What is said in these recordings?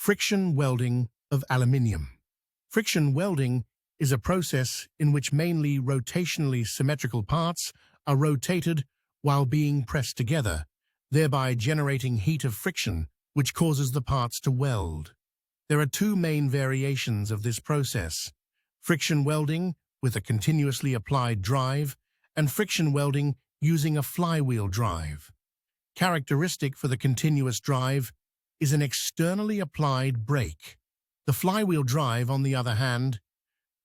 Friction welding of aluminium. Friction welding is a process in which mainly rotationally symmetrical parts are rotated while being pressed together, thereby generating heat of friction, which causes the parts to weld. There are two main variations of this process: friction welding with a continuously applied drive and friction welding using a flywheel drive. Characteristic for the continuous drive is an externally applied brake. The flywheel drive, on the other hand,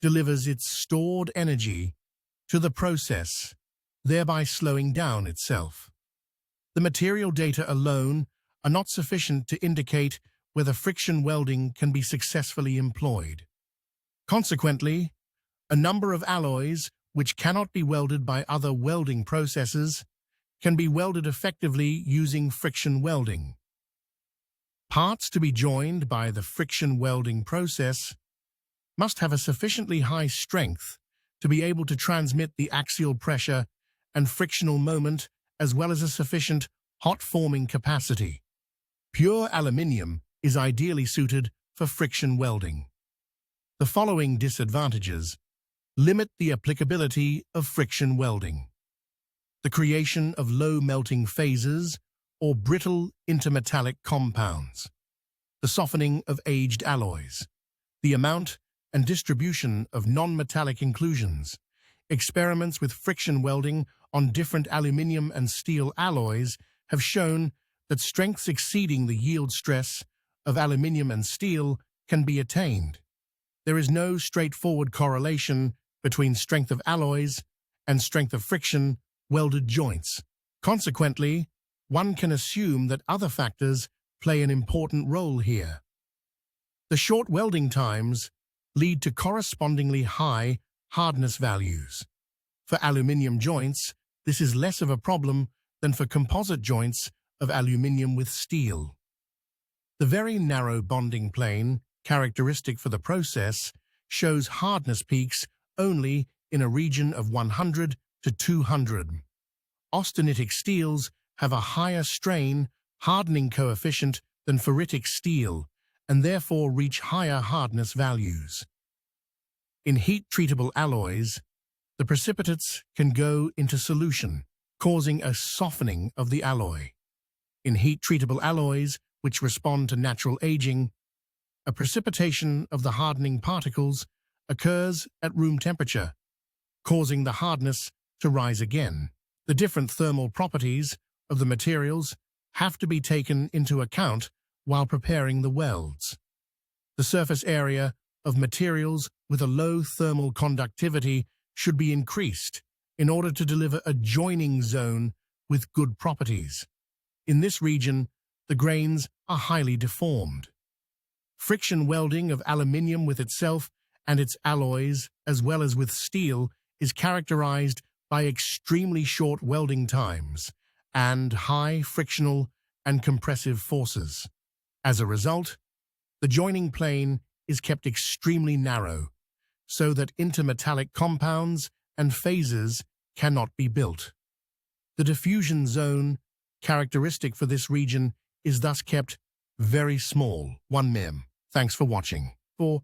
delivers its stored energy to the process, thereby slowing down itself. The material data alone are not sufficient to indicate whether friction welding can be successfully employed. Consequently, a number of alloys which cannot be welded by other welding processes can be welded effectively using friction welding. Parts to be joined by the friction welding process must have a sufficiently high strength to be able to transmit the axial pressure and frictional moment, as well as a sufficient hot forming capacity. Pure aluminium is ideally suited for friction welding. The following disadvantages limit the applicability of friction welding: the creation of low melting phases or brittle intermetallic compounds, the softening of aged alloys, the amount and distribution of non-metallic inclusions. Experiments with friction welding on different aluminium and steel alloys have shown that strengths exceeding the yield stress of aluminium and steel can be attained. There is no straightforward correlation between strength of alloys and strength of friction welded joints. Consequently, one can assume that other factors play an important role here. The short welding times lead to correspondingly high hardness values. For aluminium joints, this is less of a problem than for composite joints of aluminium with steel. The very narrow bonding plane, characteristic for the process, shows hardness peaks only in a region of 100 to 200. Austenitic steels have a higher strain hardening coefficient than ferritic steel and therefore reach higher hardness values. In heat-treatable alloys, the precipitates can go into solution, causing a softening of the alloy. In heat-treatable alloys, which respond to natural aging, a precipitation of the hardening particles occurs at room temperature, causing the hardness to rise again. The different thermal properties of the materials have to be taken into account while preparing the welds. The surface area of materials with a low thermal conductivity should be increased in order to deliver a joining zone with good properties. In this region, the grains are highly deformed. Friction welding of aluminium with itself and its alloys, as well as with steel, is characterized by extremely short welding times and high frictional and compressive forces. As a result, the joining plane is kept extremely narrow, so that intermetallic compounds and phases cannot be built. The diffusion zone, characteristic for this region, is thus kept very small, 1 mm. Thanks for watching. For